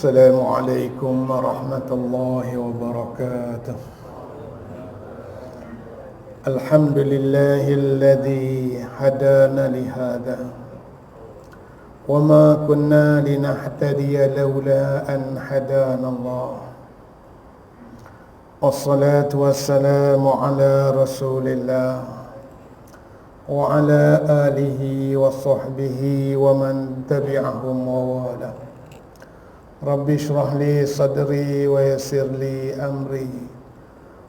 السلام عليكم ورحمة الله وبركاته. الحمد لله الذي هدانا لهذا وما كنا لنهتدي لولا أن هدانا الله. والصلاة والسلام على رسول الله وعلى آله وصحبه ومن تبعهم ووالاه. رب اشرح لي صدري ويسر لي أمري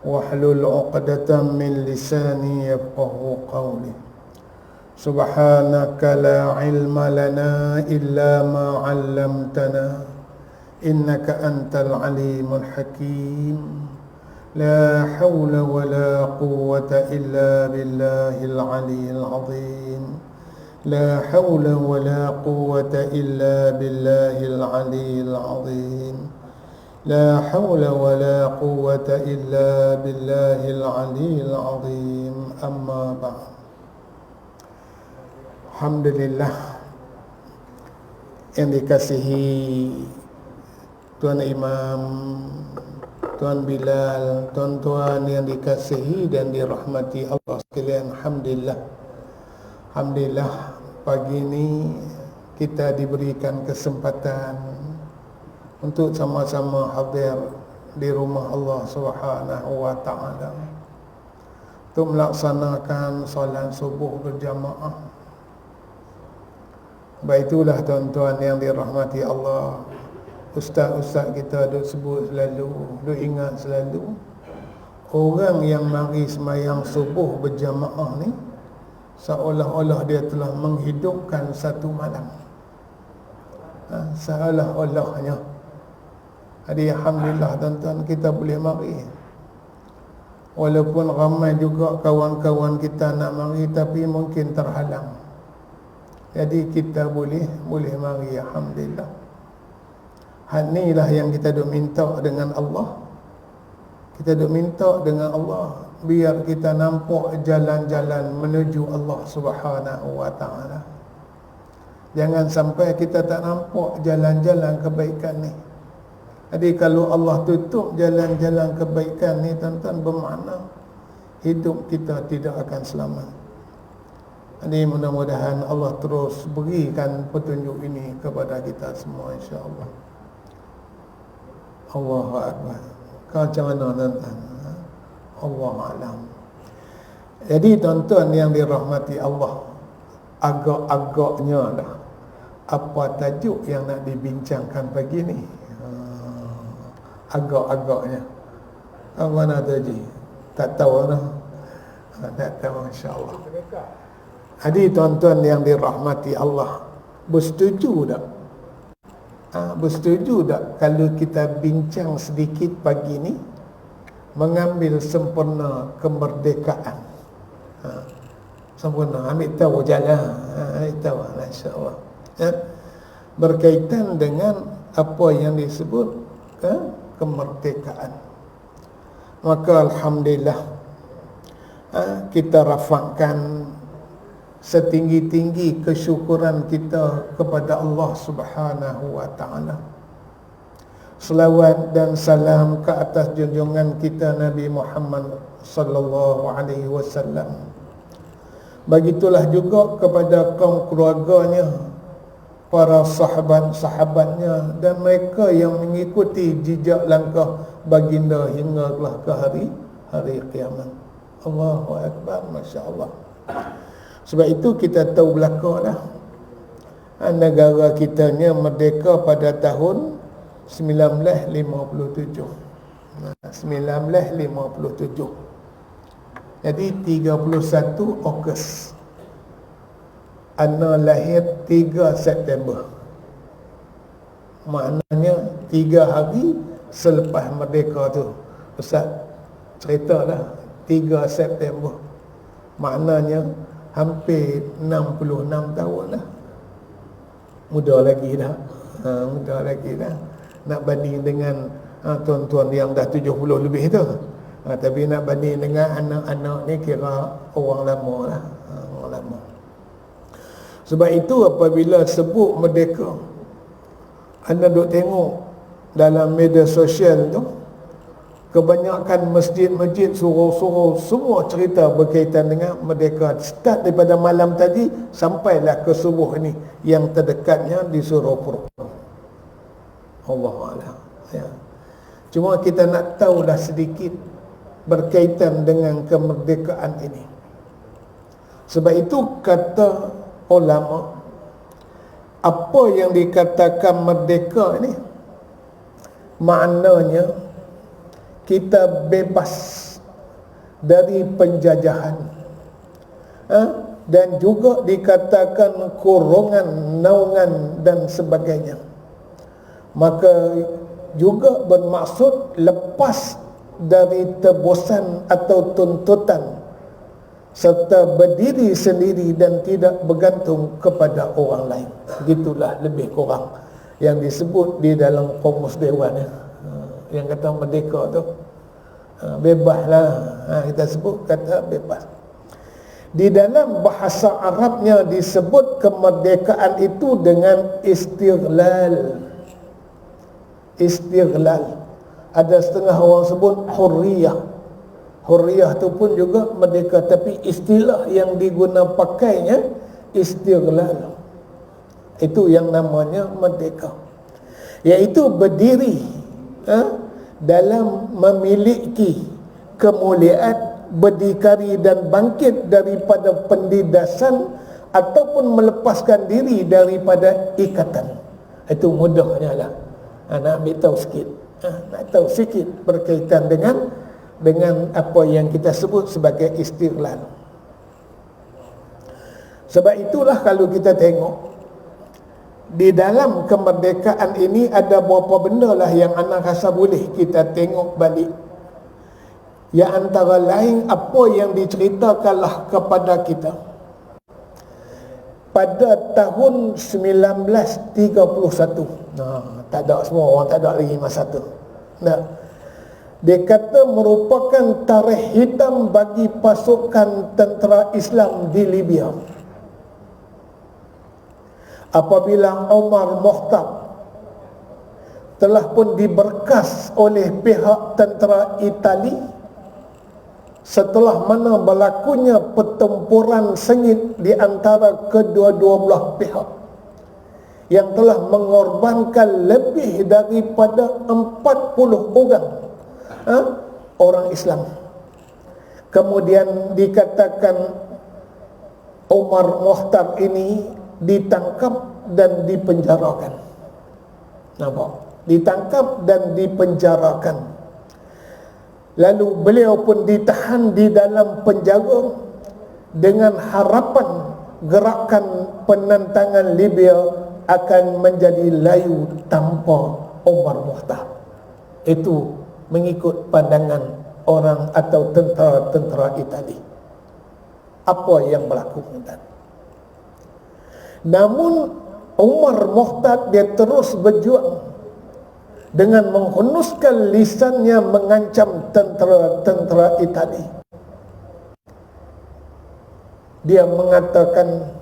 واحلل عقدة من لساني يفقه قولي. سبحانك لا علم لنا إلا ما علمتنا إنك أنت العليم الحكيم. لا حول ولا قوة إلا بالله العلي العظيم. لا حول ولا قوة إلا بالله العلي العظيم. لا حول ولا قوة إلا بالله العلي العظيم. أما بعد. Alhamdulillah yang dikasihi Tuan Imam, Tuan Bilal, tuan-tuan yang dikasihi dan dirahmati Allah sekalian. Alhamdulillah pagi ini kita diberikan kesempatan untuk sama-sama hadir di rumah Allah Subhanahu wa taala untuk melaksanakan solat subuh berjamaah. Baik itulah tuan-tuan yang dirahmati Allah. Ustaz-ustaz kita duk sebut selalu, duk ingat selalu, orang yang mari sembahyang subuh berjamaah ni seolah-olah dia telah menghidupkan satu malam. Seolah-olahnya. Jadi alhamdulillah tuan-tuan kita boleh mari. Walaupun ramai juga kawan-kawan kita nak mari tapi mungkin terhalang. Jadi kita boleh mari, alhamdulillah. Hal inilah yang kita duk minta dengan Allah. Kita duk minta dengan Allah biar kita nampak jalan-jalan menuju Allah Subhanahu wa taala. Jangan sampai kita tak nampak jalan-jalan kebaikan ni. Jadi kalau Allah tutup jalan-jalan kebaikan ni, tuan-tuan, bermakna hidup kita tidak akan selamat. Jadi mudah-mudahan Allah terus berikan petunjuk ini kepada kita semua, insya-Allah. Allahu Akbar. Kau macam mana, tuan-tuan? Allah alam. Jadi tuan-tuan yang dirahmati Allah, agak-agaknya dah apa tajuk yang nak dibincangkan pagi ni? Agak-agaknya apa mana tajuk? Tak tahu dah. Tak tahu, insya-Allah. Jadi tuan-tuan yang dirahmati Allah, bersetuju tak? Bersetuju tak kalau kita bincang sedikit pagi ni mengambil sempurna kemerdekaan? Sempurna, ambil tahu jalan, ambil tahu, insya-Allah. Berkaitan dengan apa yang disebut kemerdekaan. Maka alhamdulillah kita rafakkan setinggi-tinggi kesyukuran kita kepada Allah Subhanahu wa taala. Selawat dan salam ke atas junjungan kita Nabi Muhammad sallallahu alaihi wasallam. Begitulah juga kepada kaum keluarganya, para sahabat-sahabatnya dan mereka yang mengikuti jejak langkah baginda hinggalah ke hari kiamat. Allahu akbar, masya-Allah. Sebab itu kita tahu belaka dah. Negara kita ni merdeka pada tahun 1957. 1957. Jadi 31 Ogos. Ana lahir 3 September. Maknanya 3 hari selepas merdeka tu. Ustaz cerita dah 3 September. Maknanya hampir 66 tahun dah. Muda lagi dah. Muda lagi dah. Nak banding dengan tuan-tuan yang dah 70 lebih tu. Tapi nak banding dengan anak-anak ni kira orang lama lah. Orang lama. Sebab itu apabila sebut merdeka, anda duk tengok dalam media sosial tu, kebanyakan masjid-masjid, surau-surau, semua cerita berkaitan dengan merdeka. Start daripada malam tadi sampailah ke subuh ni, yang terdekatnya di Surau Puruk. Allahuakbar. Ya. Cuma kita nak tahulah sedikit berkaitan dengan kemerdekaan ini. Sebab itu kata ulama, apa yang dikatakan merdeka ini, maknanya kita bebas dari penjajahan, dan juga dikatakan kurungan, naungan dan sebagainya. Maka juga bermaksud lepas dari tebusan atau tuntutan, serta berdiri sendiri dan tidak bergantung kepada orang lain. Begitulah lebih kurang yang disebut di dalam Qomus Dewan yang kata merdeka tu. Bebaslah, kita sebut kata bebas. Di dalam bahasa Arabnya disebut kemerdekaan itu dengan istiqlal. Istiqlal. Ada setengah orang sebut hurriyah. Hurriyah tu pun juga merdeka, tapi istilah yang diguna pakainya istiqlal. Itu yang namanya merdeka, iaitu berdiri dalam memiliki kemuliaan, berdikari dan bangkit daripada pendidasan ataupun melepaskan diri daripada ikatan. Itu mudahnya lah. Nak ambil tahu sikit, nak tahu sikit berkaitan dengan apa yang kita sebut sebagai istiqlal. Sebab itulah kalau kita tengok di dalam kemerdekaan ini ada beberapa benda lah yang anak rasa boleh kita tengok balik. Yang antara lain apa yang diceritakanlah kepada kita pada tahun 1931. Tak ada, semua orang tak ada lagi masa tu. Dia kata merupakan tarikh hitam bagi pasukan tentera Islam di Libya. Apabila Omar Mokhtar telah pun diberkas oleh pihak tentera Itali setelah mana berlakunya pertempuran sengit di antara kedua-dua belah pihak yang telah mengorbankan lebih daripada 40 orang Islam. Kemudian dikatakan Omar Mokhtar ini ditangkap dan dipenjarakan. Nampak? Ditangkap dan dipenjarakan. Lalu beliau pun ditahan di dalam penjara dengan harapan gerakan penentangan Libya akan menjadi layu tanpa Omar Mokhtar. Itu mengikut pandangan orang atau tentera-tentera Itali. Apa yang berlaku? Namun Omar Mokhtar dia terus berjuang dengan menghunuskan lisannya mengancam tentera-tentera Itali. Dia mengatakan,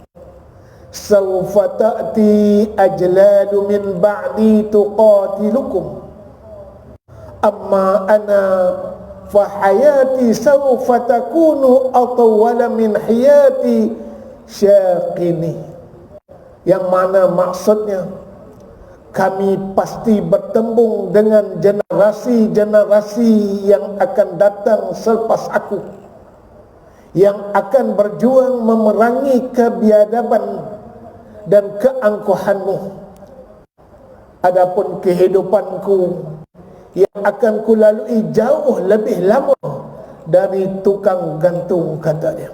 "Sawfa ta'ti ajlalu min ba'di tuqatilukum, amma ana fa hayati sawfa takunu atwala min hayati syaqini." Yang mana maksudnya, kami pasti bertembung dengan generasi-generasi yang akan datang selepas aku, yang akan berjuang memerangi kebiadaban dan keangkuhanmu. Adapun kehidupanku yang akan kulalui jauh lebih lama dari tukang gantung, kata dia.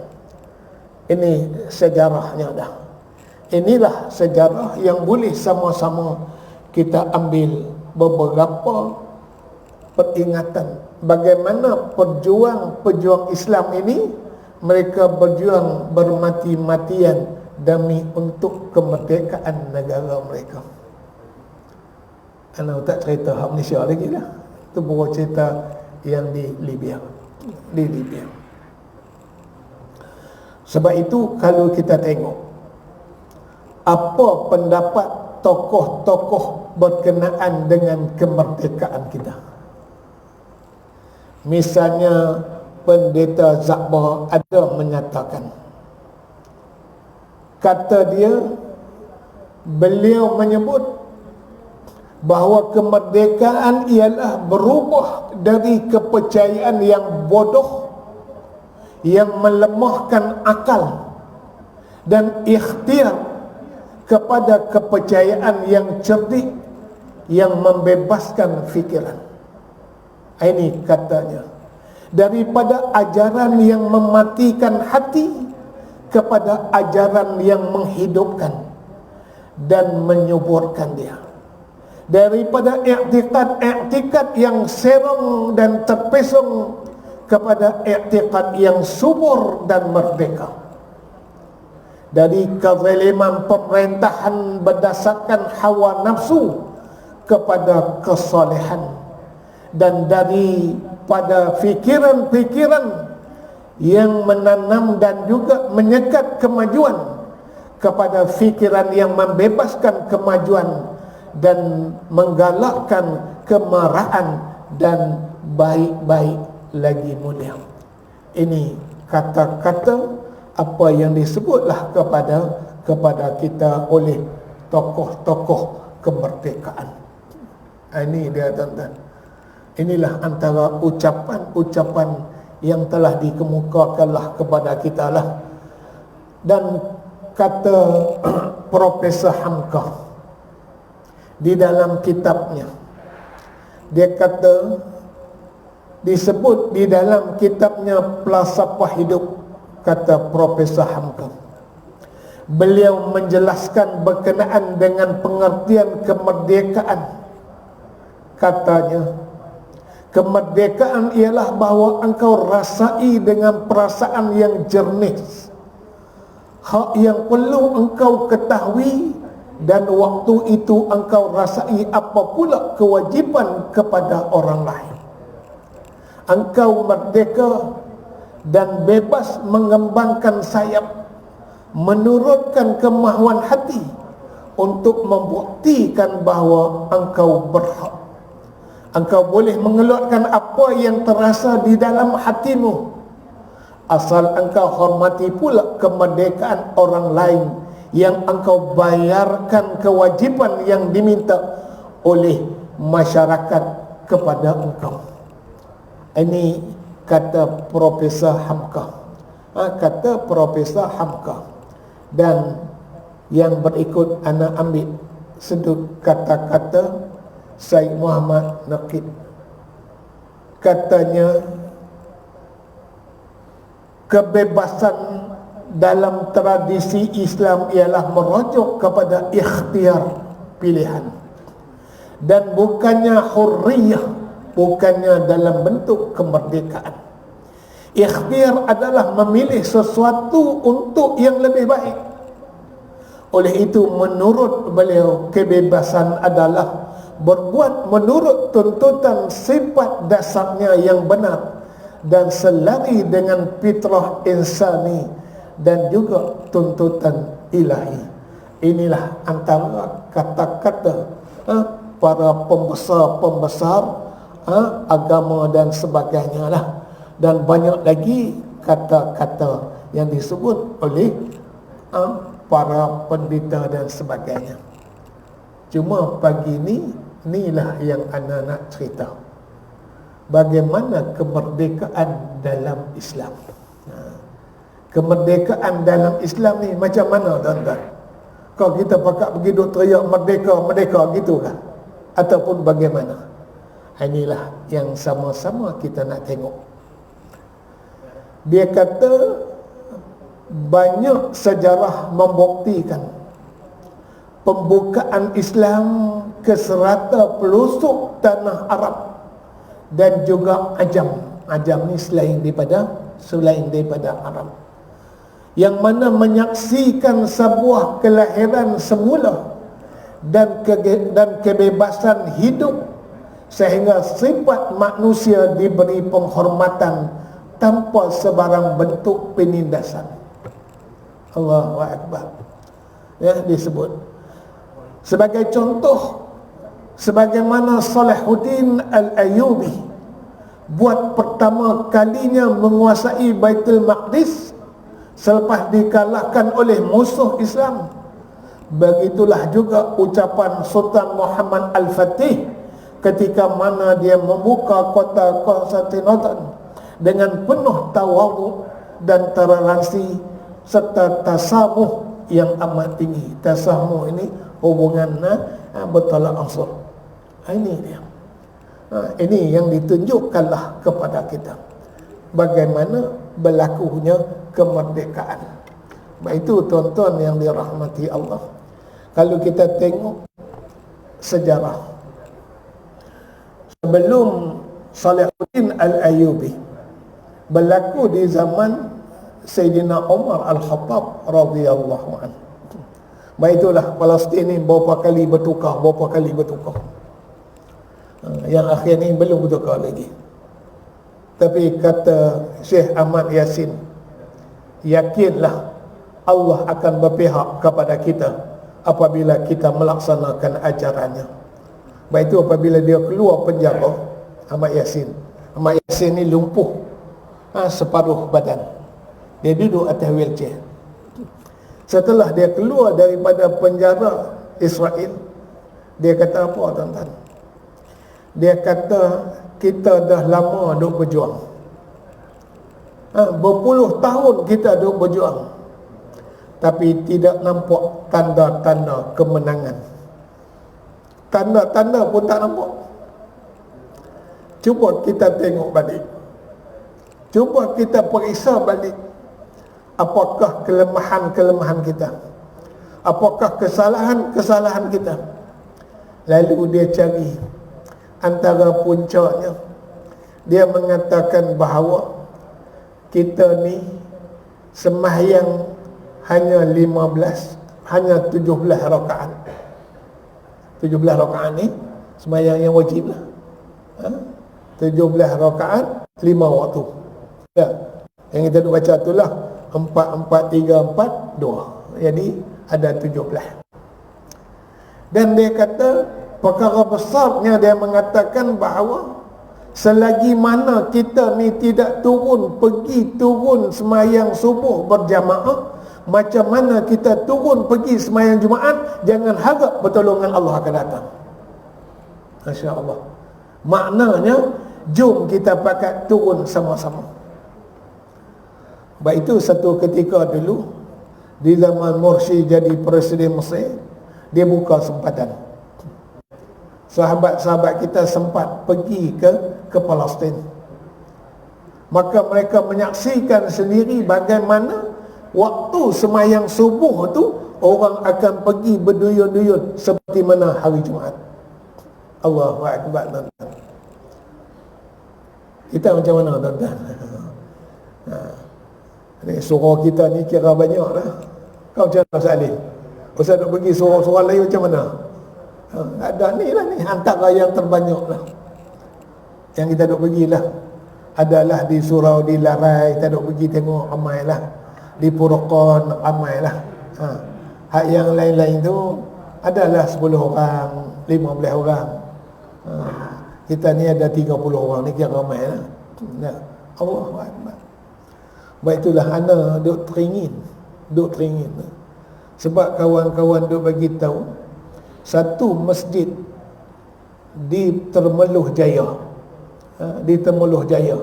Ini sejarahnya dah. Inilah sejarah yang boleh sama-sama kita ambil beberapa peringatan bagaimana pejuang Islam ini mereka berjuang bermati-matian demi untuk kemerdekaan negara mereka. Anak tak cerita hak Malaysia lagi lah. Itu baru cerita yang di Libya. Sebab itu kalau kita tengok apa pendapat tokoh-tokoh berkenaan dengan kemerdekaan kita. Misalnya Pendeta Zakbar ada menyatakan, kata dia, beliau menyebut bahawa kemerdekaan ialah berubah dari kepercayaan yang bodoh, yang melemahkan akal dan ikhtiar, kepada kepercayaan yang cerdik, yang membebaskan fikiran. Ini katanya, daripada ajaran yang mematikan hati kepada ajaran yang menghidupkan dan menyuburkan dia, daripada i'tikad yang serong dan terpesong kepada i'tikad yang subur dan merdeka, dari kezaliman pemerintahan berdasarkan hawa nafsu kepada kesalehan, dan daripada fikiran-fikiran yang menanam dan juga menyekat kemajuan kepada fikiran yang membebaskan kemajuan dan menggalakkan kemarahan dan baik-baik lagi mulia. Ini kata-kata apa yang disebutlah kepada kita oleh tokoh-tokoh kemerdekaan. Ini dia, tuan-tuan. Inilah antara ucapan-ucapan yang telah dikemukakanlah kepada kita lah. Dan kata Profesor Hamka di dalam kitabnya, dia kata, disebut di dalam kitabnya Falsafah Hidup, kata Profesor Hamka, beliau menjelaskan berkenaan dengan pengertian kemerdekaan. Katanya, kemerdekaan ialah bahawa engkau rasai dengan perasaan yang jernih hak yang perlu engkau ketahui, dan waktu itu engkau rasai apa pula kewajipan kepada orang lain. Engkau merdeka dan bebas mengembangkan sayap, menurutkan kemahuan hati untuk membuktikan bahawa engkau berhak. Engkau boleh mengeluarkan apa yang terasa di dalam hatimu, asal engkau hormati pula kemerdekaan orang lain yang engkau bayarkan kewajipan yang diminta oleh masyarakat kepada engkau. Ini kata Profesor Hamka. Kata Profesor Hamka. Dan yang berikut anak ambil sedut kata-kata Syed Muhammad Naqib. Katanya, kebebasan dalam tradisi Islam ialah merujuk kepada ikhtiar pilihan, dan bukannya hurriyah, bukannya dalam bentuk kemerdekaan. Ikhtiar adalah memilih sesuatu untuk yang lebih baik. Oleh itu, menurut beliau, kebebasan adalah berbuat menurut tuntutan sifat dasarnya yang benar dan selari dengan fitrah insani dan juga tuntutan ilahi. Inilah antara kata-kata para pembesar-pembesar agama dan sebagainya lah. Dan banyak lagi kata-kata yang disebut oleh para pendeta dan sebagainya. Cuma pagi ni, inilah yang anda nak cerita, bagaimana kemerdekaan dalam Islam. Kemerdekaan dalam Islam ni macam mana, tuan-tuan? Kalau kita pakat pergi duk teriak merdeka, merdeka gitu kan? Ataupun bagaimana? Inilah yang sama-sama kita nak tengok. Dia kata, banyak sejarah membuktikan pembukaan Islam ke serata pelosok tanah Arab dan juga Ajam. Ajam ni selain daripada Arab, yang mana menyaksikan sebuah kelahiran semula dan kebebasan hidup, sehingga sifat manusia diberi penghormatan tanpa sebarang bentuk penindasan. Allahu Akbar. Ya, disebut sebagai contoh sebagaimana Salahuddin Al-Ayyubi buat pertama kalinya menguasai Baitul Maqdis selepas dikalahkan oleh musuh Islam. Begitulah juga ucapan Sultan Muhammad Al-Fatih ketika mana dia membuka kota Konstantinopel dengan penuh tawadhu dan toleransi serta tasamuh yang amat tinggi. Tasamuh ini hubungan bertolak ansur. Ini dia. Ini yang ditunjukkanlah kepada kita bagaimana berlakunya kemerdekaan. Itu tuan-tuan yang dirahmati Allah. Kalau kita tengok sejarah sebelum Salahuddin Al-Ayyubi berlaku di zaman Sayyidina Umar Al-Khattab radhiyallahu anhu. Itulah Palestin ini berapa kali bertukar. Yang akhir ni belum bertukar lagi. Tapi kata Syekh Ahmad Yasin, yakinlah Allah akan berpihak kepada kita apabila kita melaksanakan ajarannya. Baik itu apabila dia keluar penjara, Ahmad Yasin ni lumpuh separuh badan. Dia duduk atas wheelchair. Setelah dia keluar daripada penjara Israel, dia kata apa tuan-tuan? Dia kata kita dah lama duk berjuang. Berpuluh tahun kita duk berjuang, tapi tidak nampak tanda-tanda kemenangan. Tanda-tanda pun tak nampak. Cuba kita tengok balik. Cuba kita periksa balik. Apakah kelemahan-kelemahan kita? Apakah kesalahan-kesalahan kita? Lalu dia cari antara puncaknya. Dia mengatakan bahawa kita ni sembahyang hanya 17 rakaat. 17 rakaat ni sembahyang yang wajib lah. 17 rakaat 5 waktu. Ya. Yang kita duk baca itulah 4-4-3-4-2. Jadi ada 17. Dan dia kata perkara besarnya dia mengatakan bahawa selagi mana kita ni tidak pergi turun semayang subuh berjamaah, macam mana kita turun pergi semayang Jumaat, jangan harap pertolongan Allah akan datang. Masya Allah. Maknanya jom kita pakat turun sama-sama. Baik itu satu ketika dulu di zaman Morsi jadi Presiden Mesir, dia buka sempatan. Sahabat-sahabat kita sempat pergi ke Palestin. Maka mereka menyaksikan sendiri bagaimana waktu semayang subuh tu orang akan pergi berduyun-duyun seperti mana hari Jumaat. Allahu Akbar. Kita macam mana tuan-tuan? Ni surau kita ni kira banyak lah. Kau macam mana Ustaz Ali? Ustaz nak pergi surau-surau lain macam mana? Ada ni lah ni antara yang terbanyak lah. Yang kita duk pergilah. Adalah di surau di Larai, kita duk pergi tengok ramai lah. Di Purqan ramai lah. Hak yang lain-lain tu adalah 10 orang, 15 orang. Kita ni ada 30 orang ni kira ramai lah. Allahu Akbar. Baik itulah ana duk teringin. Sebab kawan-kawan duk bagi tahu satu masjid di Temerloh Jaya. Di Temerloh Jaya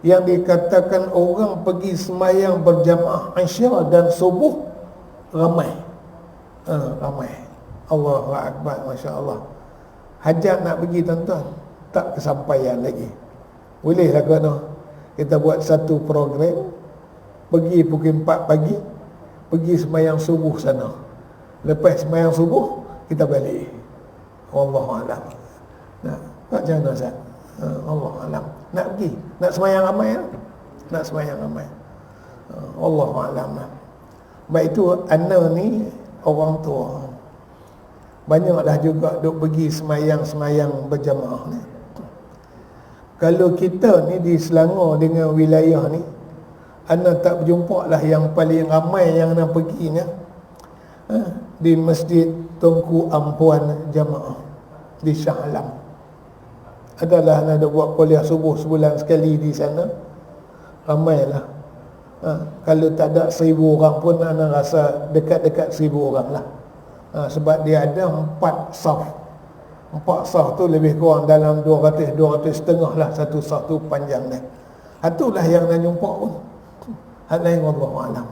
yang dikatakan orang pergi semayang berjamaah Isya dan subuh ramai. Ramai. Allahu Akbar, masya-Allah. Hajat nak pergi tuan-tuan, tak kesampaian lagi. Bolehlah kerana kita buat satu program pergi pukul 4 pagi, pergi semayang subuh sana. Lepas semayang subuh kita balik. Wallahu a'lam. Nah, tak jangan Ustaz. Wallahu a'lam. Nak pergi, nak semayang ramai lah. Nak semayang ramai. Wallahu a'lam. Baik itu ana ni orang tua. Banyaklah juga duk pergi semayang berjamaah ni. Kalau kita ni di Selangor dengan wilayah ni, ana tak berjumpa lah yang paling ramai yang nak pergi ni di Masjid Tunku Ampuan Jamaah. di Shah Alam. Adalah ada buat kuliah subuh sebulan sekali di sana. Ramailah. Kalau tak ada 1,000 orang pun ana rasa dekat-dekat 1,000 orang lah. Sebab dia ada 4 saf. 4 saf tu lebih kurang dalam 200 lah satu saf tu panjang dia. Itulah yang nak jumpa pun. Hal lain wallahu alam.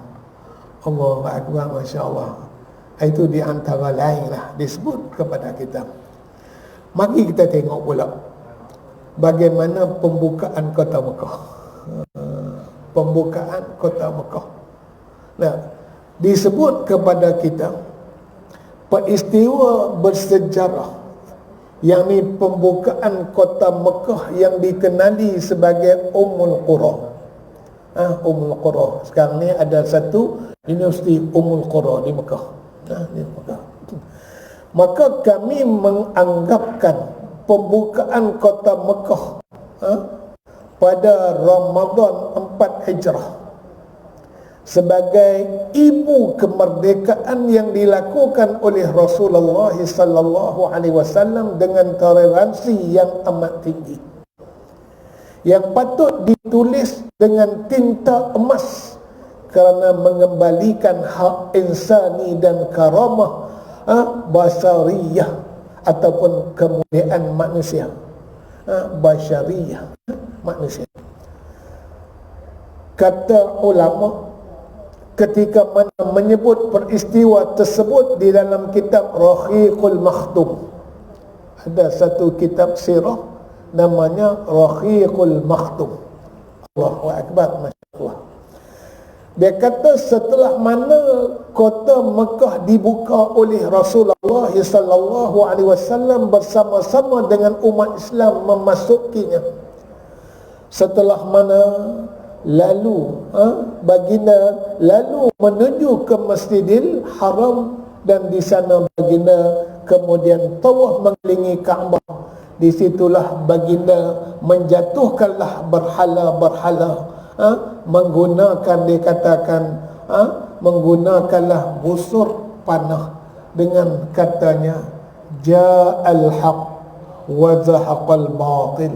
Allahu akbar, masya-Allah. Itu di antara lain lah disebut kepada kita. Mari kita tengok pula bagaimana pembukaan kota Mekah. Pembukaan kota Mekah. Nah, disebut kepada kita peristiwa bersejarah, yakni pembukaan kota Mekah yang dikenali sebagai Ummul Qura. Ummul Qura. Sekarang ni ada satu universiti Ummul Qura di Mekah. Di Mekah. Maka kami menganggapkan pembukaan kota Mekah pada Ramadan 4 Hijrah sebagai ibu kemerdekaan yang dilakukan oleh Rasulullah sallallahu alaihi wasallam dengan toleransi yang amat tinggi, yang patut ditulis dengan tinta emas kerana mengembalikan hak insani dan karamah basariyah ataupun kemuliaan manusia. Basyariyah, manusia. Kata ulama ketika mana menyebut peristiwa tersebut di dalam kitab Rahiqul Makhtum. Ada satu kitab sirah namanya Rahiqul Makhtum. Allahu akbar, masya-Allah. Dia kata setelah mana kota Mekah dibuka oleh Rasulullah sallallahu alaihi wasallam bersama-sama dengan umat Islam memasukinya, setelah mana lalu baginda lalu menuju ke Masjidil Haram, dan di sana baginda kemudian tawaf mengelilingi Kaabah. Di situlah baginda menjatuhkanlah berhala-berhala, menggunakan, dikatakan menggunakanlah busur panah dengan katanya ja'al haq wa zahaqal batil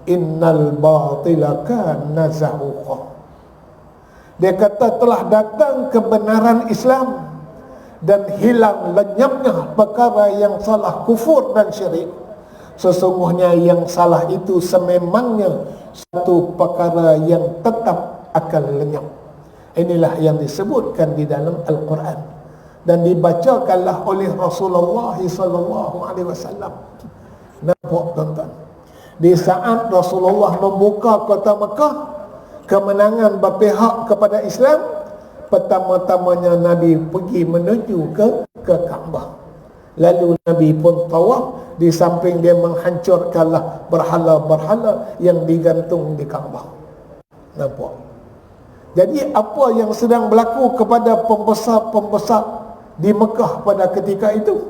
innal batila kana zahuqa. Dia kata telah datang kebenaran Islam dan hilang lenyapnya perkara yang salah, kufur dan syirik. Sesungguhnya yang salah itu sememangnya satu perkara yang tetap akan lenyap. Inilah yang disebutkan di dalam Al-Quran dan dibacakanlah oleh Rasulullah sallallahu alaihi wasallam. Nampak tuan-tuan, di saat Rasulullah membuka kota Mekah, kemenangan berpihak kepada Islam, pertama-tamanya Nabi pergi menuju ke Kaabah. Lalu Nabi pun tawaf, di samping dia menghancurkanlah berhala-berhala yang digantung di Kaabah. Nampak? Jadi apa yang sedang berlaku kepada pembesar-pembesar di Mekah pada ketika itu?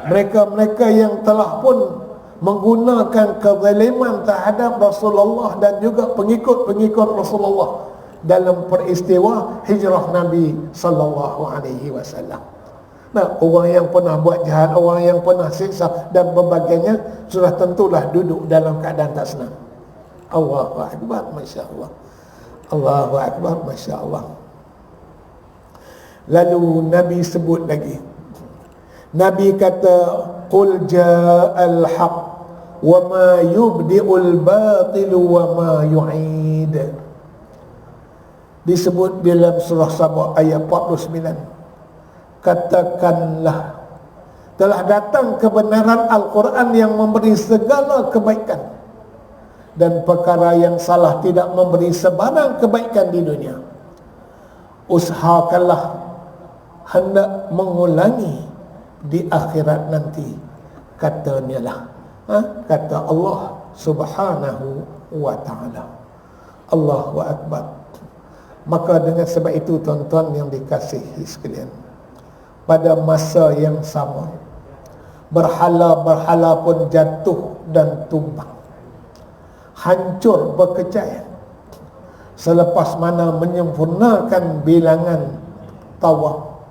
Mereka-mereka yang telah pun menggunakan kezaliman terhadap Rasulullah dan juga pengikut-pengikut Rasulullah dalam peristiwa hijrah Nabi sallallahu alaihi wasallam. Nah, orang yang pernah buat jahat, orang yang pernah siksa dan berbagai-bagainya sudah tentulah duduk dalam keadaan tak senang. Allahu akbar, masya-Allah. Allahu akbar, masya-Allah. Lalu Nabi sebut lagi. Nabi kata qul ja'al haq wa ma yubdi'ul batil wa ma yu'id. Disebut dalam surah Sabah ayat 49. Katakanlah telah datang kebenaran Al-Quran yang memberi segala kebaikan, dan perkara yang salah tidak memberi sebarang kebaikan di dunia. Usahakanlah hendak mengulangi di akhirat nanti, katanya lah, kata Allah subhanahu wa ta'ala. Allahu akbar. Maka dengan sebab itu tuan-tuan yang dikasihi sekalian, pada masa yang sama berhala-berhala pun jatuh dan tumbang, hancur berkecai. Selepas mana menyempurnakan bilangan tawaf,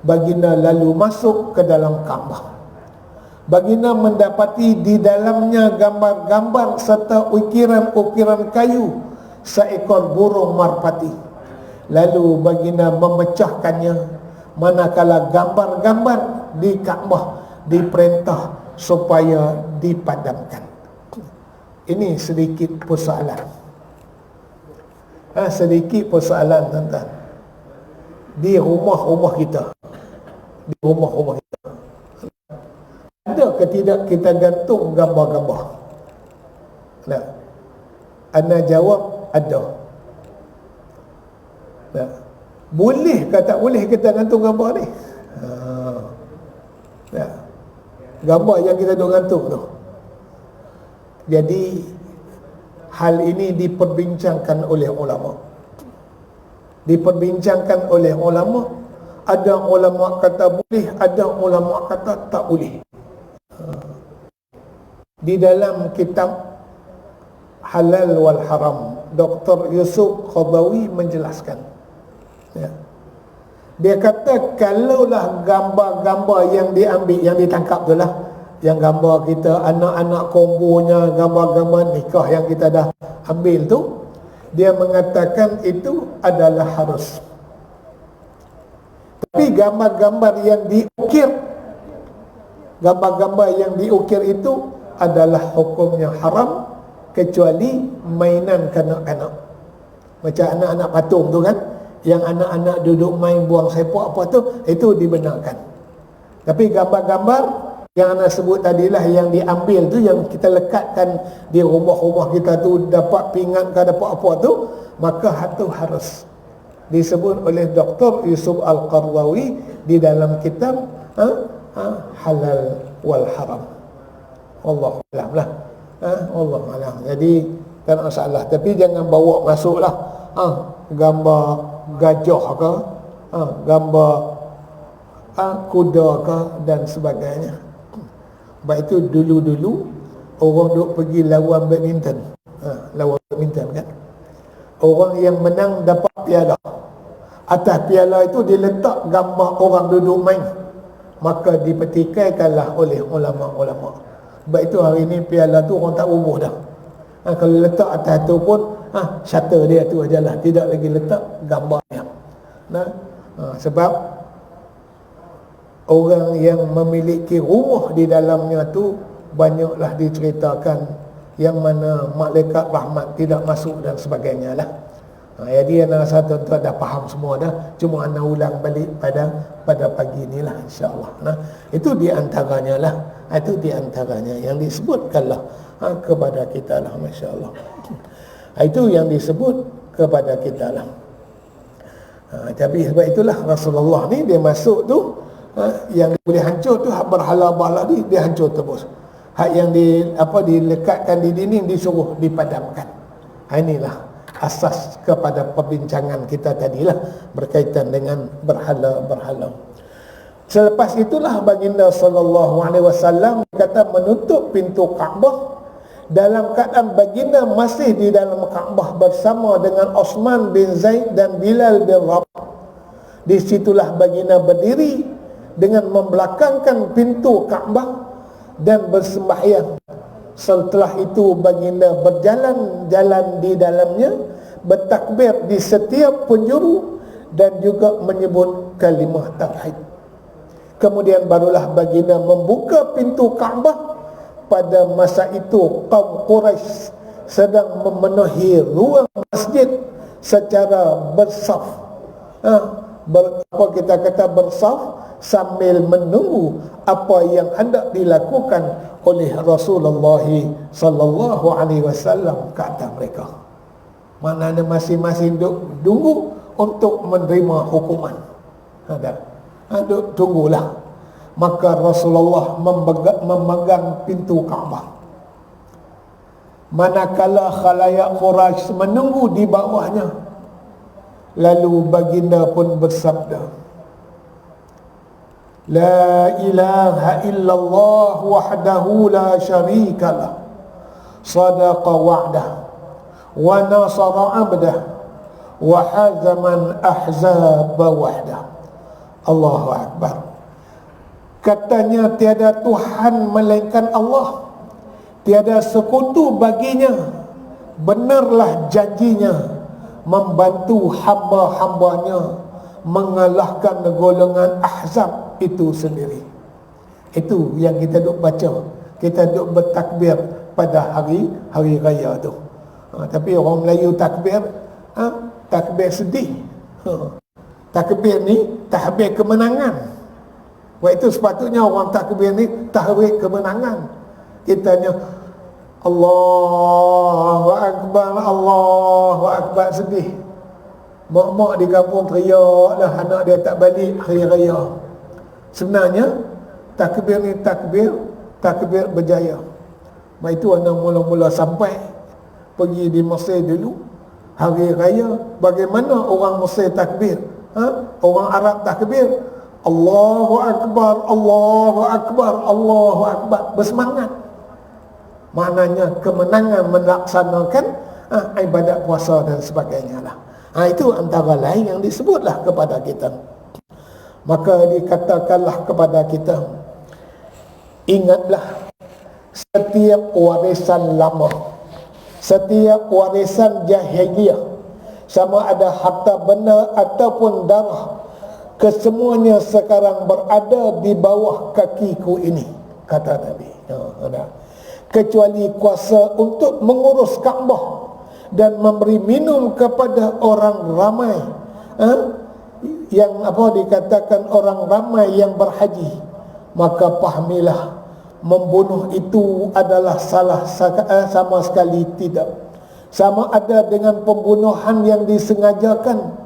baginda lalu masuk ke dalam Kaabah. Baginda mendapati di dalamnya gambar-gambar serta ukiran-ukiran kayu seekor burung marpati. Lalu baginda memecahkannya, manakala gambar-gambar di Kaabah diperintah supaya dipadamkan. Ini sedikit persoalan. Sedikit persoalan, tuan-tuan. Di rumah-rumah kita, ada ke tidak kita gantung gambar-gambar? Nah, Ana jawab ada. Nah, boleh ke tak boleh kita gantung gambar ni? Nah, gambar yang kita duk gantung tu. Jadi hal ini diperbincangkan oleh ulama. Diperbincangkan oleh ulama. Ada ulama kata boleh, ada ulama kata tak boleh. Di dalam kitab Halal wal Haram, Dr. Yusuf Qaradawi menjelaskan, ya, dia kata kalaulah gambar-gambar yang diambil, yang ditangkap tu lah, yang gambar kita anak-anak kombonya, gambar-gambar nikah yang kita dah ambil tu, dia mengatakan itu adalah harus. Tapi gambar-gambar yang diukir, gambar-gambar yang diukir itu adalah hukumnya haram, kecuali mainan kanak-kanak. Macam anak-anak patung tu kan, yang anak-anak duduk main buang sepak apa tu, itu dibenarkan. Tapi gambar-gambar yang anak sebut tadilah, yang diambil tu, yang kita lekatkan di rumah-rumah kita tu, dapat pingat ke dapat apa tu, maka itu harus. Disebut oleh Dr. Yusuf Al-Qaradawi di dalam kitab Halal wal Haram. Wallahu a'lam lah. Wallahu a'lam. Jadi tak masalah, tapi jangan bawa masuklah gambar gajah ke, gambar kuda ke dan sebagainya. Baik itu dulu-dulu orang duk pergi lawan badminton. Lawan badminton kan. Orang yang menang dapat piala. Atas piala itu diletak gambar orang duduk main. Maka dipertikaikanlah oleh ulama-ulama. Sebab itu hari ni piala tu orang tak bubuh dah. Kalau letak atas tu pun shutter dia tu ajalah, tidak lagi letak gambarnya. Sebab orang yang memiliki rumah di dalamnya tu banyaklah diceritakan yang mana malaikat rahmat tidak masuk dan sebagainya lah. Jadi anak rasa tuan-tuan dah faham semua dah. Cuma anak ulang balik pada pagi ni lah, insyaAllah. Itu di antaranya lah. Itu di antaranya yang disebutkanlah kepada kita lah, Masya Allah. Itu yang disebut kepada kita lah. Tapi sebab itulah Rasulullah ni dia masuk tu, yang boleh hancur tu hak berhala-berhala ni dia hancur terus. Hak yang dilekatkan di dinding disuruh dipadamkan. Inilah asas kepada perbincangan kita tadilah berkaitan dengan berhala-berhala. Selepas itulah baginda sallallahu alaihi wasallam kata menutup pintu Kaabah dalam keadaan baginda masih di dalam Kaabah bersama dengan Osman bin Zaid dan Bilal bin Rabah. Di situlah baginda berdiri dengan membelakangkan pintu Kaabah dan bersembahyang. Setelah itu baginda berjalan-jalan di dalamnya, bertakbir di setiap penjuru dan juga menyebut kalimah tauhid. Kemudian barulah baginda membuka pintu Kaabah. Pada masa itu kaum Quraisy sedang memenuhi ruang masjid secara bersaf. Kita kata bersaf sambil menunggu apa yang hendak dilakukan oleh Rasulullah sallallahu alaihi wasallam ke atas mereka. Maknanya masing-masing tunggu untuk menerima hukuman. Tunggulah. Maka Rasulullah memegang pintu Kaabah. Manakala khalayak Quraisy menunggu di bawahnya, lalu baginda pun bersabda, La ilaha illallah wahdahu la syarika lah, sadaqa wa'dah, wa nasara abdah, wa hazaman ahzaba wahdah. Allahu Akbar. Katanya tiada Tuhan melainkan Allah, tiada sekutu baginya, benarlah janjinya membantu hamba-hambanya mengalahkan golongan Ahzab itu sendiri. Itu yang kita duk baca, kita duk bertakbir pada hari raya tu. Tapi orang Melayu takbir, takbir sedih. Takbir ni tahbir kemenangan. Sebab itu sepatutnya orang takbir ni tahbir kemenangan. Kitanya Allahu Akbar sedih. Mak-mak di kampung teriak lah anak dia tak balik hari raya. Sebenarnya takbir ni takbir berjaya. Sebab itu anak mula-mula sampai pergi di Mesir dulu hari raya, bagaimana orang Mesir takbir, orang Arab takbir Allahu Akbar, Allahu Akbar, Allahu Akbar, bersemangat. Maknanya kemenangan melaksanakan ibadat puasa dan sebagainya lah. Itu antara lain yang disebutlah kepada kita. Maka dikatakanlah kepada kita, ingatlah setiap warisan lama, setiap warisan jahiliyah, sama ada harta benda ataupun darah, kesemuanya sekarang berada di bawah kakiku ini, kata Nabi. Kecuali kuasa untuk mengurus Kaabah dan memberi minum kepada orang ramai, yang dikatakan orang ramai yang berhaji, maka pahamilah membunuh itu adalah salah sama sekali tidak. Sama ada dengan pembunuhan yang disengajakan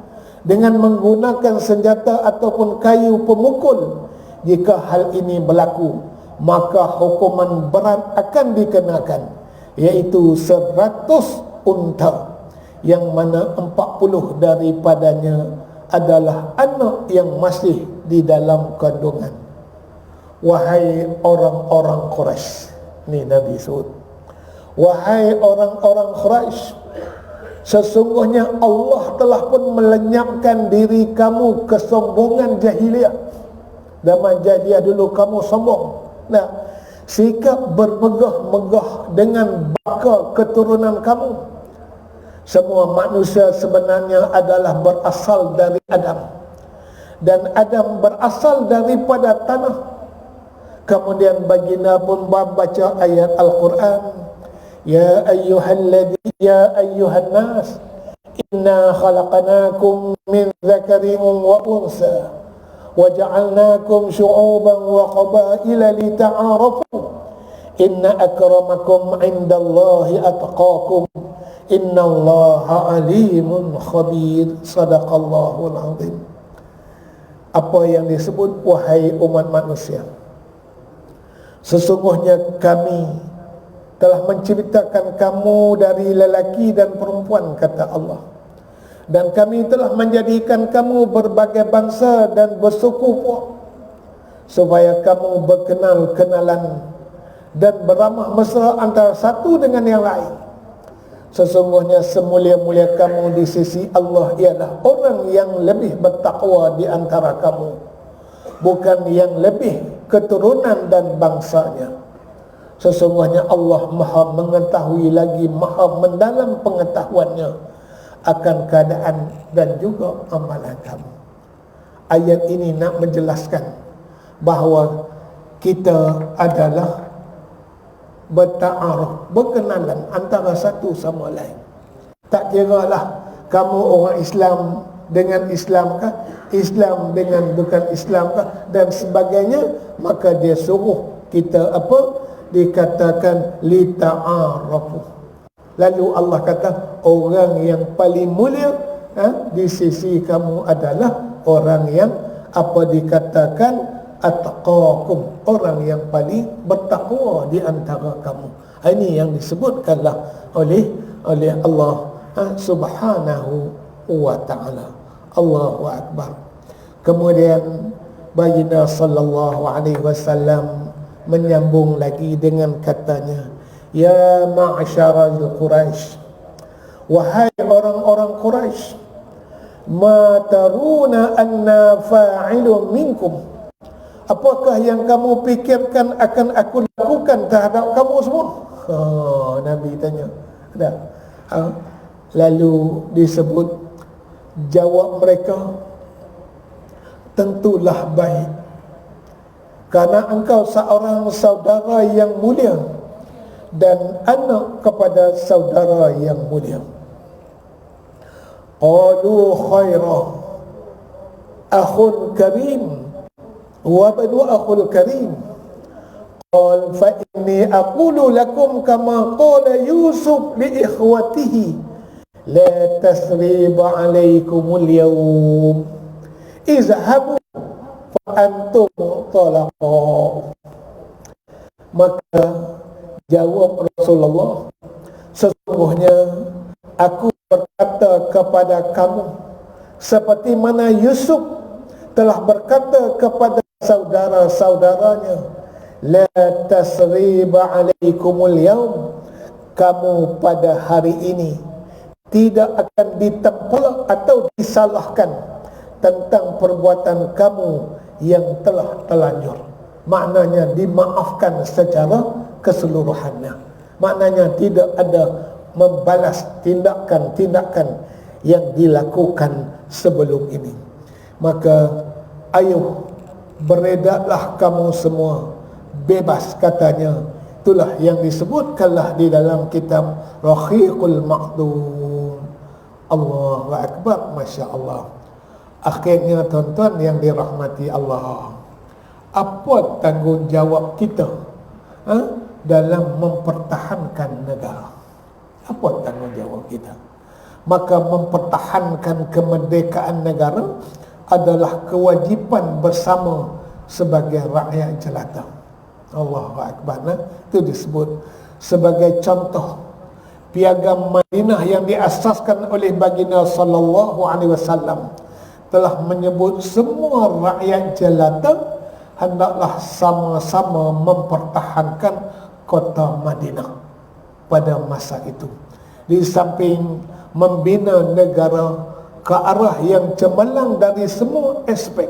dengan menggunakan senjata ataupun kayu pemukul. Jika hal ini berlaku, maka hukuman berat akan dikenakan, iaitu 100 unta, yang mana 40 daripadanya adalah anak yang masih di dalam kandungan. Wahai orang-orang Quraisy, ni Nabi sebut, wahai orang-orang Quraisy, sesungguhnya Allah telah pun melenyapkan diri kamu kesombongan jahiliyah. Zaman jahiliyah dulu kamu sombong. Sikap bermegah-megah dengan baka keturunan kamu. Semua manusia sebenarnya adalah berasal dari Adam, dan Adam berasal daripada tanah. Kemudian baginda pun membaca ayat Al-Quran, Ya ayyuhan nas, inna khalaqnakum min dzakarin wa unsa wa ja'alnakum syu'uban wa qabaila lita'arafu inna akramakum 'indallahi atqakum innallaha alimun khabir. Sadaqallahul azim. Apa yang disebut, wahai umat manusia, sesungguhnya kami telah menciptakan kamu dari lelaki dan perempuan, kata Allah, dan kami telah menjadikan kamu berbagai bangsa dan bersuku puak, supaya kamu berkenal-kenalan dan beramah mesra antara satu dengan yang lain. Sesungguhnya semulia-mulia kamu di sisi Allah ialah orang yang lebih bertakwa di antara kamu, bukan yang lebih keturunan dan bangsanya. Sesungguhnya Allah Maha mengetahui lagi Maha mendalam pengetahuannya akan keadaan dan juga amalan kamu. Ayat ini nak menjelaskan bahawa kita adalah berta'aruf, berkenalan antara satu sama lain. Tak kira lah kamu orang Islam dengan Islam kah, Islam dengan bukan Islam kah, dan sebagainya. Maka dia suruh kita dikatakan lita'arafu. Lalu Allah kata orang yang paling mulia di sisi kamu adalah orang yang dikatakan atqakum, orang yang paling bertakwa di antara kamu. Ini yang disebutkanlah oleh Allah Subhanahu wa ta'ala. Allahu Akbar. Kemudian baginda sallallahu alaihi wasallam menyambung lagi dengan katanya, Ya ma'syaral Quraisy, wahai orang-orang Quraisy, ma taruna anna fa'ilun minkum, apakah yang kamu pikirkan akan aku lakukan terhadap kamu semua? Nabi tanya. Lalu disebut jawab mereka, tentulah baik, karena engkau seorang saudara yang mulia dan anak kepada saudara yang mulia. Qalu khaira akhun karim wa banu akhul karim. Qal fa inni aqulu lakum kama qala Yusuf li ikhwatihi la tasriba alaikumul yawm izhabu fa antum talaqa. Maka jawab Rasulullah, sesungguhnya aku berkata kepada kamu seperti mana Yusuf telah berkata kepada saudara-saudaranya, la tasriba alaikumul yawm, kamu pada hari ini tidak akan ditempelak atau disalahkan tentang perbuatan kamu yang telah telanjur. Maknanya dimaafkan secara keseluruhannya. Maknanya tidak ada membalas tindakan-tindakan yang dilakukan sebelum ini. Maka ayo beredarlah kamu semua bebas, katanya. Itulah yang disebutkanlah di dalam kitab Rahiqul Maktum. Allahu Akbar, Masya Allah. Akhirnya tuan-tuan yang dirahmati Allah, apa tanggungjawab kita dalam mempertahankan negara? Apa tanggungjawab kita? Maka mempertahankan kemerdekaan negara adalah kewajipan bersama sebagai rakyat jelata. Allahu Akbar. Itu disebut sebagai contoh Piagam Madinah yang diasaskan oleh baginda sallallahu alaihi wasallam telah menyebut semua rakyat jelata hendaklah sama-sama mempertahankan kota Madinah pada masa itu. Di samping membina negara ke arah yang cemerlang dari semua aspek,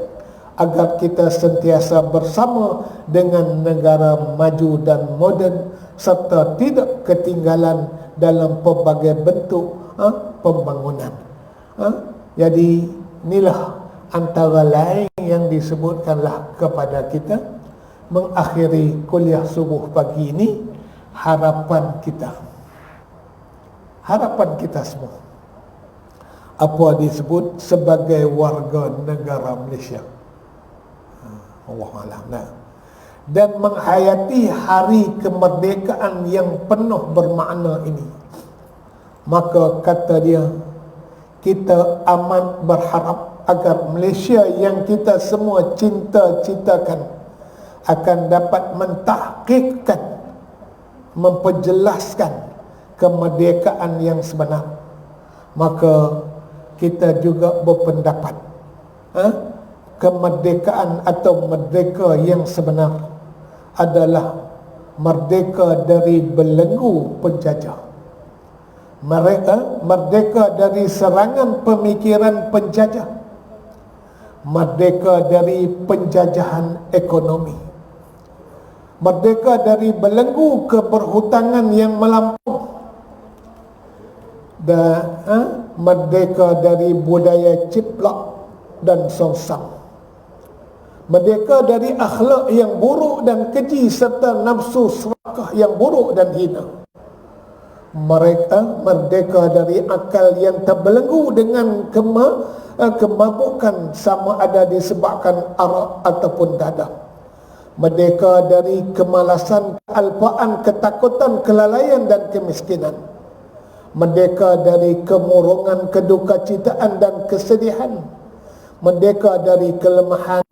agar kita sentiasa bersama dengan negara maju dan moden serta tidak ketinggalan dalam pelbagai bentuk pembangunan. Jadi inilah antara lain yang disebutkanlah kepada kita mengakhiri kuliah subuh pagi ini. Harapan kita semua, apa disebut sebagai warga negara Malaysia, Allahuakbar, dan menghayati hari kemerdekaan yang penuh bermakna ini. Maka kata dia, kita amat berharap agar Malaysia yang kita semua cinta-cintakan akan dapat mentahqiqkan, memperjelaskan kemerdekaan yang sebenar. Maka kita juga berpendapat kemerdekaan atau merdeka yang sebenar adalah merdeka dari belenggu penjajah, merdeka dari serangan pemikiran penjajah, merdeka dari penjajahan ekonomi, merdeka dari belenggu keberhutangan yang melampau, dan merdeka dari budaya ciplak dan songsang, merdeka dari akhlak yang buruk dan keji serta nafsu serakah yang buruk dan hina. Mereka merdeka dari akal yang terbelenggu dengan kemabukan, sama ada disebabkan arak ataupun dadah. Merdeka dari kemalasan, kealpaan, ketakutan, kelalaian dan kemiskinan. Merdeka dari kemurungan, kedukacitaan dan kesedihan. Merdeka dari kelemahan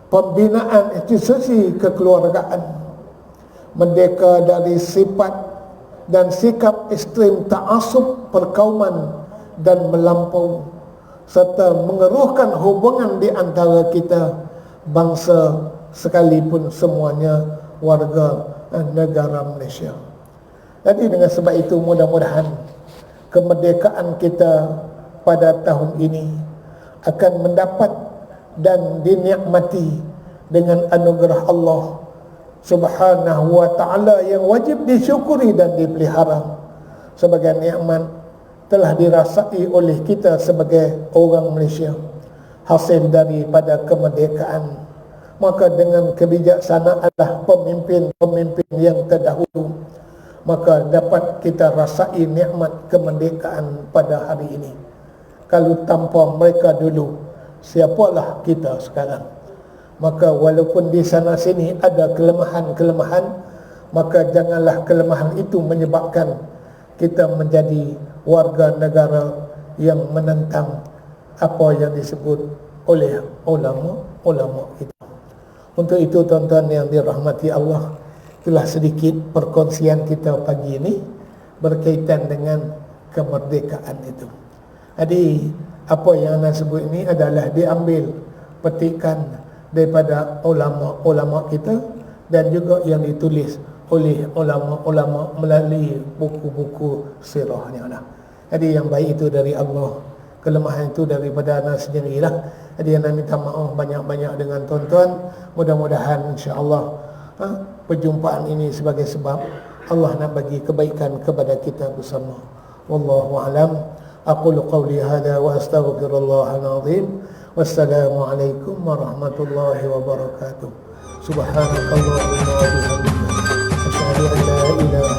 pembinaan institusi kekeluargaan. Merdeka dari sifat dan sikap ekstrim ta'asub perkauman dan melampau, serta mengeruhkan hubungan di antara kita bangsa sekalipun semuanya warga negara Malaysia. Jadi dengan sebab itu mudah-mudahan kemerdekaan kita pada tahun ini akan mendapat dan dinikmati dengan anugerah Allah Subhanahu wa ta'ala yang wajib disyukuri dan dipelihara sebagai nikmat telah dirasai oleh kita sebagai orang Malaysia hasil daripada kemerdekaan. Maka dengan kebijaksanaanlah pemimpin-pemimpin yang terdahulu, maka dapat kita rasai nikmat kemerdekaan pada hari ini. Kalau tanpa mereka dulu, siapalah kita sekarang? Maka walaupun di sana sini ada kelemahan-kelemahan, maka janganlah kelemahan itu menyebabkan kita menjadi warga negara yang menentang apa yang disebut oleh ulama-ulama kita. Untuk itu tuan-tuan yang dirahmati Allah, itulah sedikit perkongsian kita pagi ini berkaitan dengan kemerdekaan itu. Jadi apa yang anda sebut ini adalah diambil petikan daripada ulama-ulama kita dan juga yang ditulis oleh ulama-ulama melalui buku-buku sirahnya. Jadi yang baik itu dari Allah, kelemahan itu daripada anda sendirilah. Jadi anda minta maaf banyak-banyak dengan tuan-tuan. Mudah-mudahan insya-Allah perjumpaan ini sebagai sebab Allah nak bagi kebaikan kepada kita bersama. Wallahu a'lam. Aqulu qawli hadha wa astaghfirullahal azim. Wassalamualaikum warahmatullahi wabarakatuh. Subhanakallahumma wa bihamdika asyhadu an la ilaha